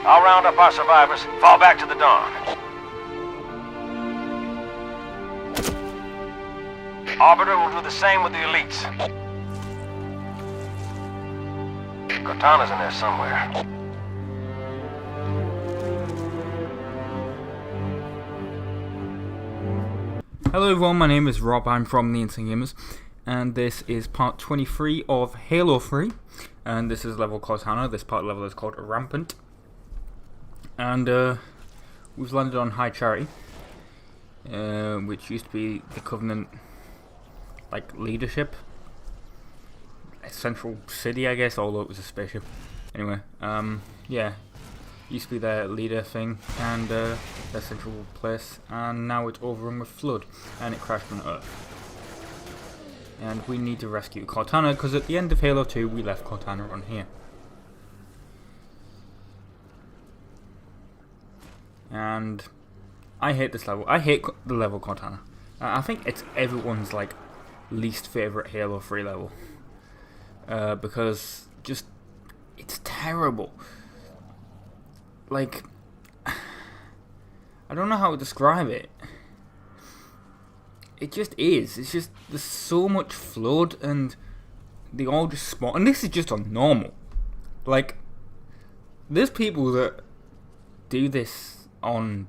I'll round up our survivors, fall back to the dawn. Arbiter will do the same with the elites. Cortana's in there somewhere. Hello everyone, my name is Rob, I'm from the UNSC, and this is part 23 of Halo 3, and this is level Cortana. This part level is called Rampant, and we've landed on High Charity, which used to be the Covenant, like, leadership, a central city I guess, although it was a spaceship. Anyway, yeah, used to be their leader thing, and their central place, and now it's overrun with flood, and it crashed on Earth. And we need to rescue Cortana, because at the end of Halo 2 we left Cortana on here. And I hate this level. I hate the level Cortana. I think it's everyone's like least favourite Halo 3 level. Because just, it's terrible. Like, I don't know how to describe it. It just is. It's just, there's so much flood and they all just spawn. And this is just on normal. Like, there's people that do this on,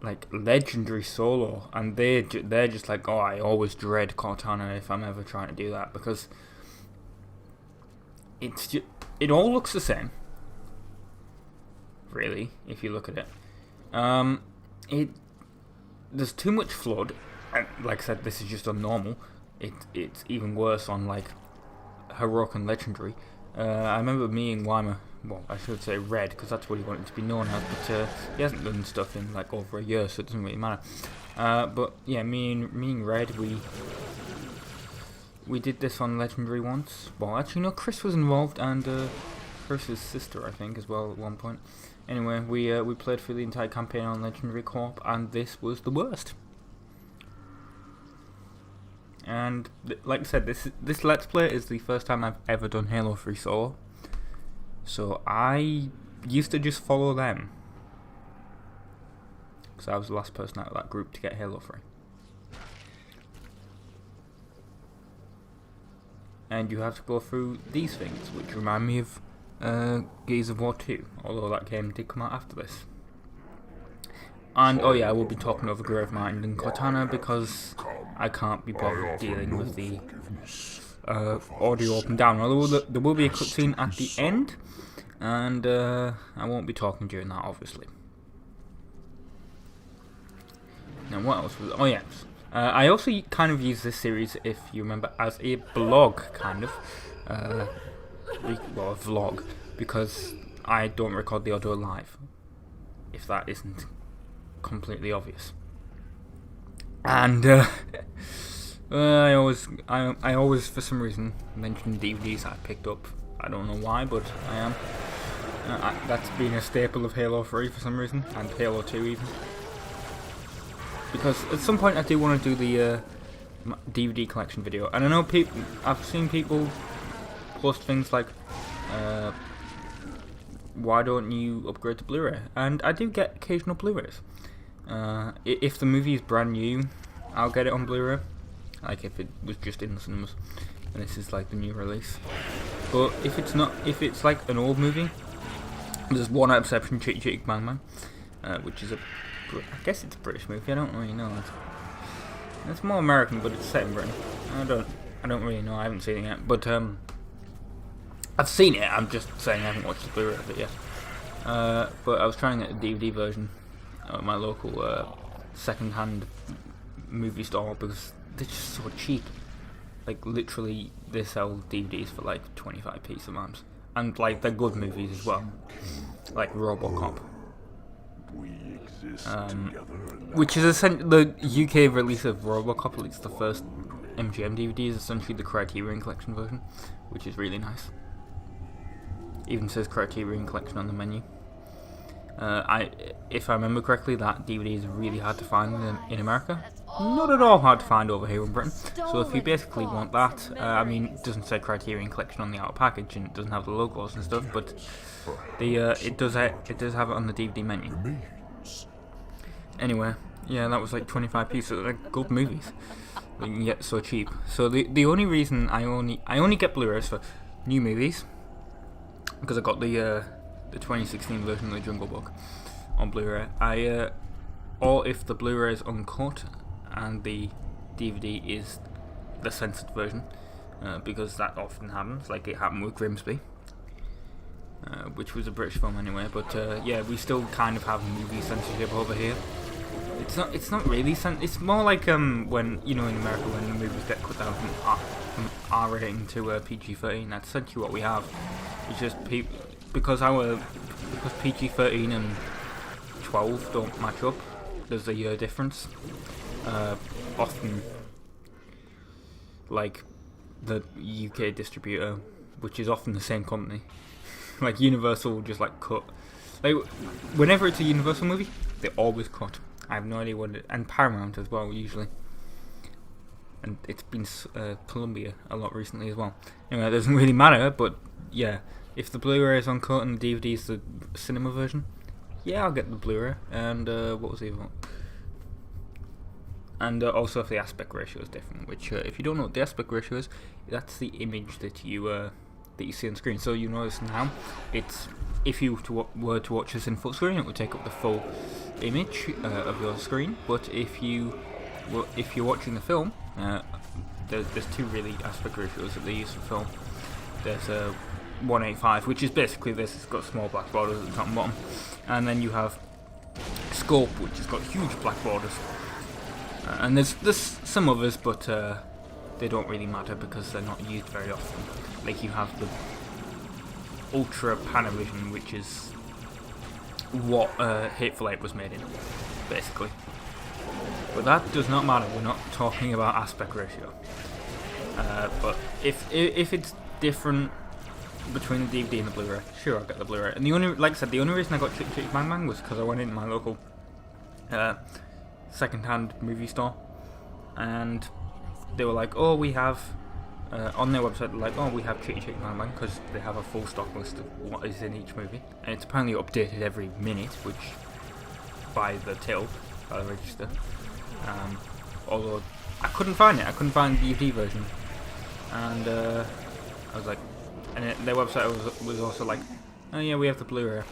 like, legendary solo, and they're just like, oh, I always dread Cortana if I'm ever trying to do that, because it's just, it all looks the same. Really, if you look at it, there's too much flood, and like I said, this is just on normal. It's even worse on like heroic and legendary. I remember me and Weimer, well, I should say Red, because that's what he wanted to be known as, but he hasn't done stuff in like over a year, so it doesn't really matter. But yeah, me and Red, we did this on legendary once. Well, actually no, Chris was involved, and Chris's sister, I think, as well at one point. Anyway, we played through the entire campaign on Legendary Co-op, and this was the worst. And like I said, this Let's Play is the first time I've ever done Halo 3 solo. So I used to just follow them, because I was the last person out of that group to get Halo 3. And you have to go through these things, which remind me of Gears of War 2, although that game did come out after this. And oh yeah, I will be talking over Gravemind and Cortana because I can't be bothered dealing with the audio up and down, although there will be a cutscene at the end, and I won't be talking during that, obviously. Now what else was, oh yeah, I also kind of use this series, if you remember, as a blog, kind of. Well, a vlog, because I don't record the audio live, if that isn't completely obvious. And I always for some reason mention DVDs I picked up. I don't know why, but I am. That's been a staple of Halo 3 for some reason, and Halo 2 even. Because at some point I do want to do the DVD collection video, and I know I've seen people post things like, why don't you upgrade to Blu-ray? And I do get occasional Blu-rays. If the movie is brand new, I'll get it on Blu-ray, like if it was just in the cinemas, and this is like the new release. But if it's not, if it's like an old movie, there's one exception, Cheeky Cheeky Bang Bang, which is I guess it's a British movie, I don't really know. It's more American, but it's set in Britain. I don't really know, I haven't seen it yet, but I've seen it, I'm just saying I haven't watched the Blu-ray of it yet. But I was trying to get a DVD version at my local second-hand movie store, because they're just so cheap. Like, literally, they sell DVDs for like 25p sometimes. And like, they're good movies as well. Like RoboCop. Which is essentially the UK release of RoboCop, at least the first MGM DVD, is essentially the Criterion Collection version, which is really nice. Even says Criterion Collection on the menu. If I remember correctly, that DVD is really hard to find in America. not at all hard to find over here in Britain. So if you basically want that, I mean, it doesn't say Criterion Collection on the outer package, and it doesn't have the logos and stuff, but it does have it on the DVD menu. Anyway, yeah, that was like 25p, so they're good movies, and yet so cheap. So the only reason I only get Blu-rays for new movies, because I got the 2016 version of the Jungle Book on Blu-ray. Or if the Blu-ray is uncut and the DVD is the censored version, because that often happens, like it happened with Grimsby, which was a British film anyway. But yeah, we still kind of have movie censorship over here. It's not really it's more like when, you know, in America when the movies get cut down from R rating to PG-13. That's essentially what we have. It's just because PG-13 and 12 don't match up. There's a year difference. Often, like the UK distributor, which is often the same company, like Universal, will just like cut. Like whenever it's a Universal movie, they always cut. I have no idea what and Paramount as well usually. And it's been Columbia a lot recently as well. Anyway, it doesn't really matter, but yeah, if the Blu-ray is uncut and the DVD is the cinema version, yeah, I'll get the Blu-ray. And what was the other one? And also if the aspect ratio is different, which if you don't know what the aspect ratio is, that's the image that you see on screen. So you notice now, it's if you were to watch this in full screen, it would take up the full image of your screen. But if you're watching the film, there's two really aspect ratios that they use for film. There's a 185, which is basically this. It's got small black borders at the top and bottom, and then you have scope, which has got huge black borders. And there's some others, but they don't really matter because they're not used very often. Like you have the Ultra Panavision, which is what Hateful Eight was made in, basically. But that does not matter. We're not talking about aspect ratio. But if it's different between the DVD and the Blu-ray, sure, I'll get the Blu-ray. And the only, like I said, the only reason I got Chick Chick Bang Bang was because I went into my local second-hand movie store, and they were like, "Oh, we have." On their website, they're like, "Oh, we have Chitty Chitty Bang Bang," because they have a full stock list of what is in each movie, and it's apparently updated every minute, which by the till, by the register. Although I couldn't find it, I couldn't find the DVD version, and I was like, and their website was also like, "Oh yeah, we have the Blu-ray,"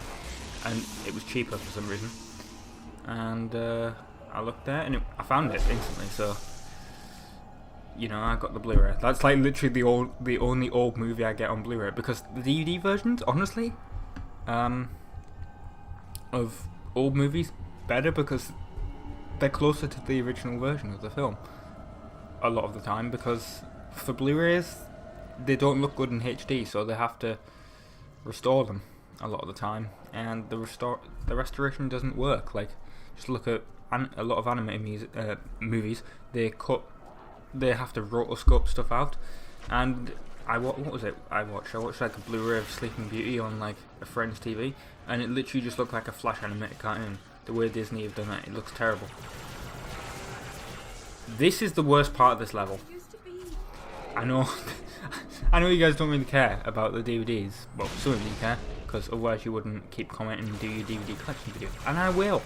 and it was cheaper for some reason, and I looked there and I found it instantly, so. You know, I got the Blu-ray. That's like literally the only old movie I get on Blu-ray, because the DVD versions, honestly, of old movies better because they're closer to the original version of the film a lot of the time, because for Blu-rays they don't look good in HD, so they have to restore them a lot of the time, and the restoration doesn't work. Like, just look at a lot of animated movies. They have to rotoscope stuff out, and what was it I watched? I watched like a Blu-ray of Sleeping Beauty on like a friend's TV, and it literally just looked like a flash animated cartoon. The way Disney have done it looks terrible. This is the worst part of this level. I know, I know you guys don't really care about the DVDs. Well, some of you care, because otherwise you wouldn't keep commenting and do your DVD collection video, and I will.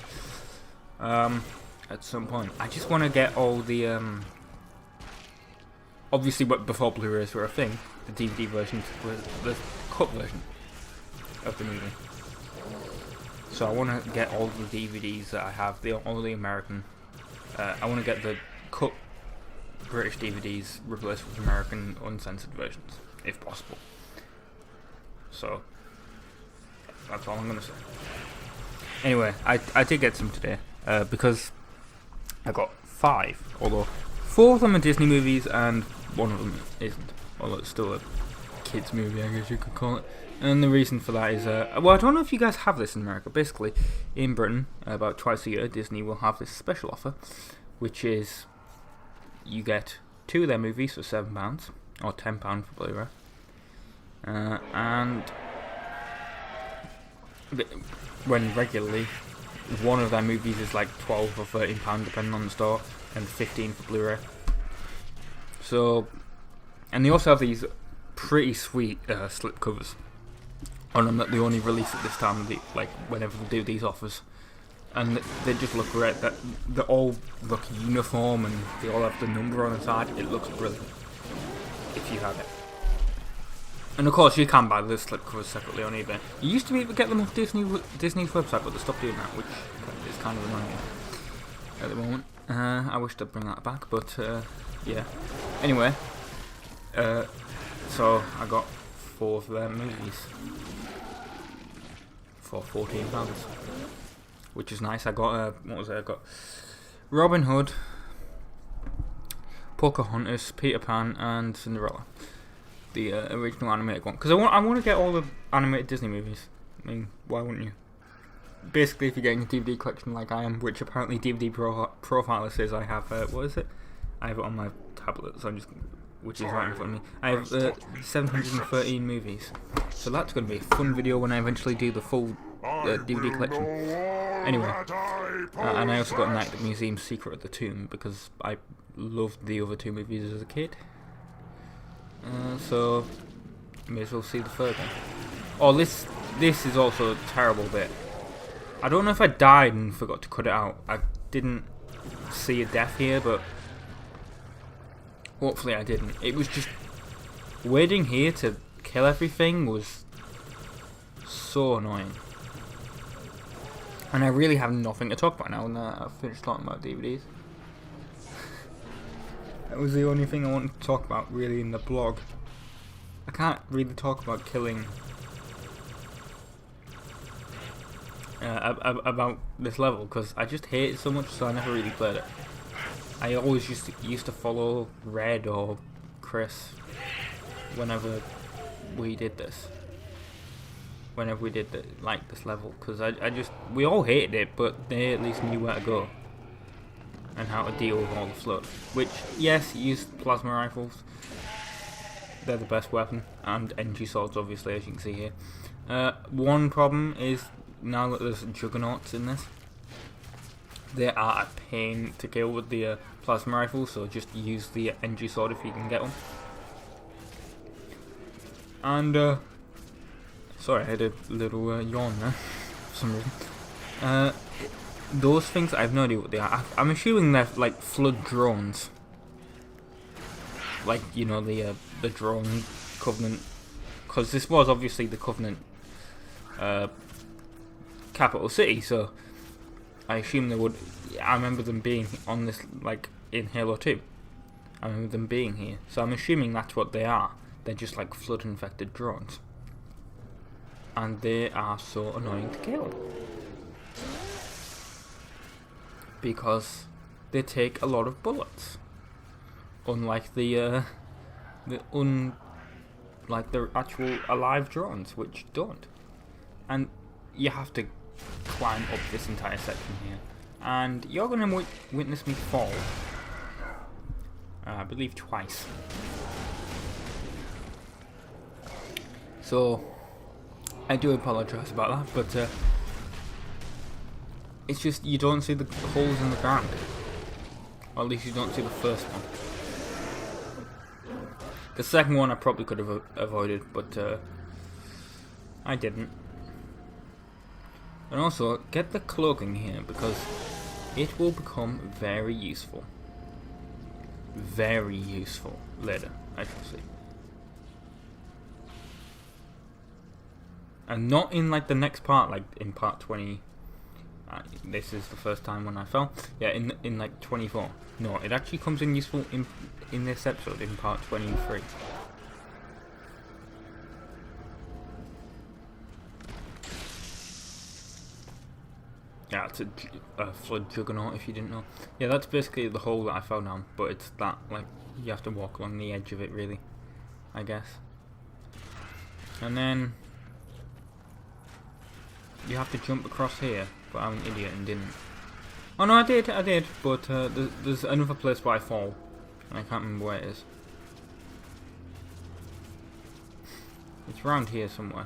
At some point, I just want to get all the obviously, but before Blu-rays were a thing, the DVD version was the cut version of the movie. So I want to get all the DVDs that I have, all the American. I want to get the cut British DVDs replaced with American uncensored versions, if possible. So that's all I'm gonna say. Anyway, I did get some today because I got 5, although 4 of them are Disney movies and 1 of them isn't, although it's still a kids movie, I guess you could call it. And the reason for that is, well, I don't know if you guys have this in America. Basically, in Britain, about twice a year, Disney will have this special offer, which is you get 2 of their movies for £7 or £10 for Blu-ray, and when regularly one of their movies is like £12 or £13 depending on the store, and 15 for Blu-ray. So, and they also have these pretty sweet slip covers on them that they only release at this time of the, like whenever they do these offers, and they just look great. That they all look uniform and they all have the number on the side. It looks brilliant if you have it. And of course, you can buy the slip covers separately on eBay. You used to be able to get them off Disney's website, but they stopped doing that, which is kind of annoying at the moment. I wish they'd bring that back, but yeah. Anyway, so I got 4 of their movies for £14, which is nice. I got what was it? I got Robin Hood, Pocahontas, Peter Pan, and Cinderella. The original animated one, because I want to get all the animated Disney movies. I mean, why wouldn't you? Basically, if you're getting a DVD collection like I am, which apparently DVD Profiler says I have, what is it? I have it on my tablet, so which is right in front of me. I have 713 movies, so that's going to be a fun video when I eventually do the full DVD collection. Anyway, and I also got Night at the Museum: Secret of the Tomb, because I loved the other 2 movies as a kid. So may as well see the third one. Oh, this is also a terrible bit. I don't know if I died and forgot to cut it out. I didn't see a death here, but hopefully I didn't. It was just waiting here to kill everything was so annoying. And I really have nothing to talk about now that I've finished talking about DVDs. That was the only thing I wanted to talk about really in the blog. I can't really talk about killing about this level because I just hate it so much, so I never really played it. I always used to follow Red or Chris whenever we did this. Whenever we did this level, because we all hated it, but they at least knew where to go and how to deal with all the flood. Which, yes, used plasma rifles. They're the best weapon, and energy swords, obviously, as you can see here. One problem is, now that there's juggernauts in this, they are a pain to kill with the plasma rifle, so just use the energy sword if you can get one. And, sorry, I had a little yawn there, for some reason. Those things, I have no idea what they are. I'm assuming they're like flood drones. Like, you know, the drone Covenant. Because this was obviously the Covenant capital city, so I assume they would. I remember them being on this, like, in Halo 2. I remember them being here. So I'm assuming that's what they are. They're just like flood infected drones. And they are so annoying to kill. Because they take a lot of bullets, unlike the actual alive drones, which don't. And you have to climb up this entire section here, and you're going to witness me fall. I believe twice. So I do apologise about that, but. It's just you don't see the holes in the ground. Or at least you don't see the first one. The second one I probably could have avoided, but I didn't. And also, get the cloaking here, because it will become very useful. Very useful later, I shall see. And not in like the next part, like in part 20. This is the first time when I fell. Yeah, in like 24. No, it actually comes in useful in this episode, in part 23. Yeah, it's a flood juggernaut if you didn't know. Yeah, that's basically the hole that I fell down, but it's that, like, you have to walk along the edge of it really, I guess. And then you have to jump across here. But I'm an idiot and didn't. Oh no, I did, but there's another place where I fall, and I can't remember where it is. It's around here somewhere.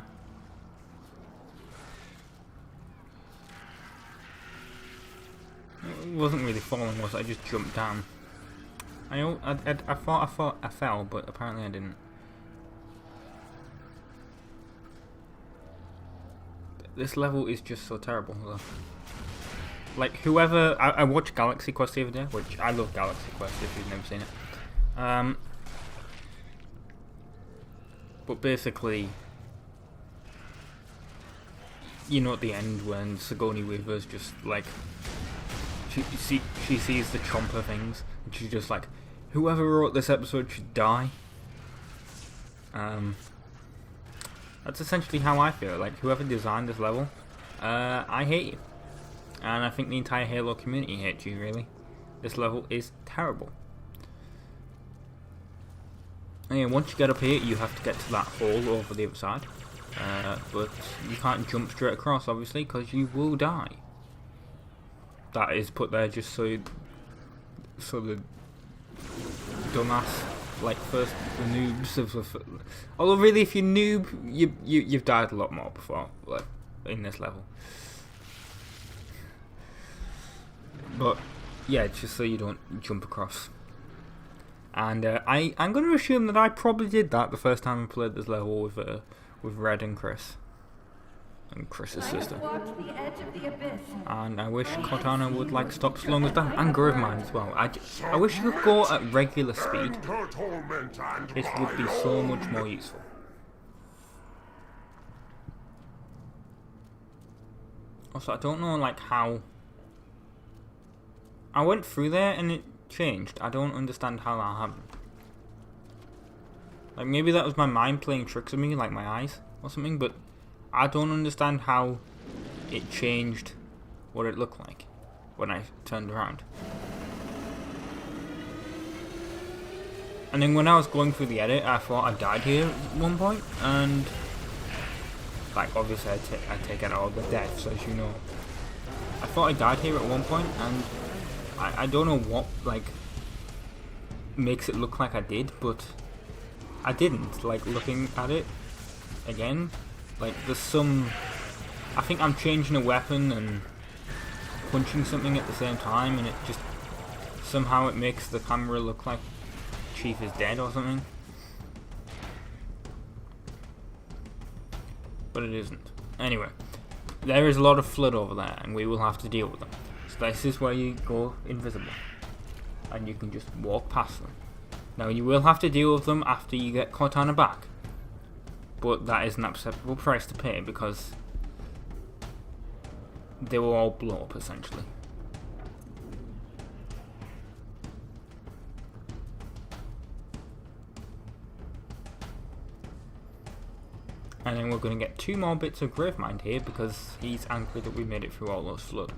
wasn't really falling, was it? I just jumped down. I thought I fell, but apparently I didn't. This level is just so terrible, though. Like, whoever... I watched Galaxy Quest the other day, which I love Galaxy Quest if you've never seen it. But basically, you know, at the end when Sigourney Weaver's just like, she sees the Chomper things, and she's just like, whoever wrote this episode should die. That's essentially how I feel. Like, whoever designed this level, I hate you. And I think the entire Halo community hates you, really. This level is terrible. And yeah, once you get up here, you have to get to that hole over the other side. But you can't jump straight across, obviously, because you will die. That is put there just so the dumbass, like, first the noobs of although really, if you noob, you've died a lot more before, like, in this level. But yeah, just so you don't jump across. And I'm going to assume that I probably did that the first time I played this level with Red and Chris. And Chris's sister. And I wish Cortana would like stop slowing us down. And Gravemind as well. I wish you could go at regular speed. This would be so much more useful. Also, I don't know like how... I went through there and it changed. I don't understand how that happened. Like, maybe that was my mind playing tricks on me, like my eyes or something, but I don't understand how it changed what it looked like when I turned around. And then when I was going through the edit, I thought I died here at one point, and like, obviously I take out all the deaths, as you know. I thought I died here at one point, and I don't know what, like, makes it look like I did, but I didn't. Like, looking at it again, like, there's some... I think I'm changing a weapon and punching something at the same time, and it just... somehow it makes the camera look like Chief is dead or something. But it isn't. Anyway, there is a lot of flood over there, and we will have to deal with them. So this is where you go invisible, and you can just walk past them. Now you will have to deal with them after you get Cortana back, but that is an acceptable price to pay because they will all blow up essentially. And then we're going to get 2 more bits of Gravemind here because he's angry that we made it through all those flood.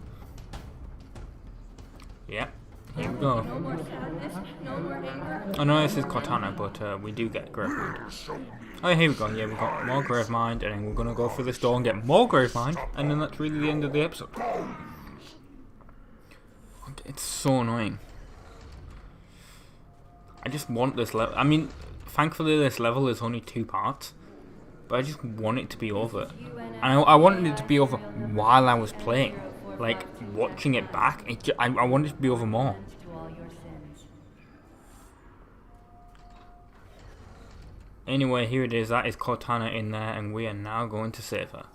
Yeah, here we go. No more sadness, no more anger. Oh no, this is Cortana, but we do get Gravemind. Oh, here we go. Yeah, we've got more Gravemind, and then we're going to go through this door and get more Gravemind, and then that's really the end of the episode. It's so annoying. I just want this level. I mean, thankfully this level is only 2 parts, but I just want it to be over. And I wanted it to be over while I was playing. Like, watching it back, I wanted it to be over more. Anyway, here it is. That is Cortana in there, and we are now going to save her.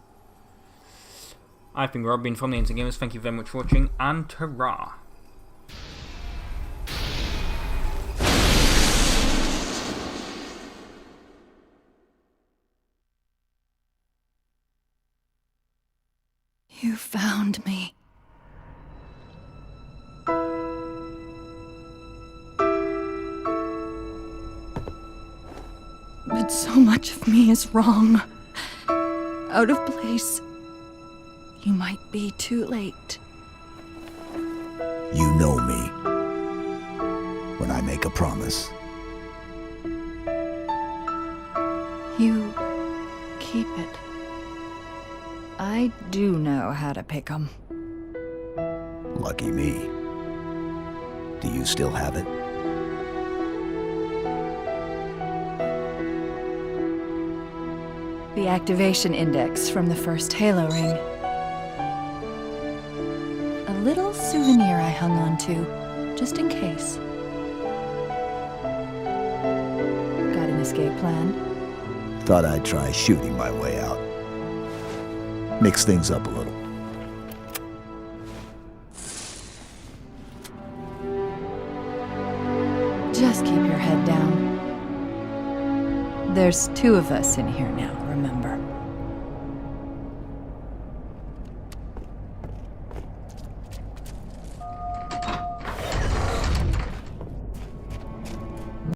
I've been Rob, from the Intergamers. Thank you very much for watching, and ta-ra! You found me. But so much of me is wrong. Out of place. You might be too late. You know me. When I make a promise. You keep it. I do know how to pick 'em. Lucky me. Do you still have it? The activation index from the first Halo ring. A little souvenir I hung on to, just in case. Got an escape plan? Thought I'd try shooting my way out. Mix things up a little. Just keep your head down. There's two of us in here now, remember?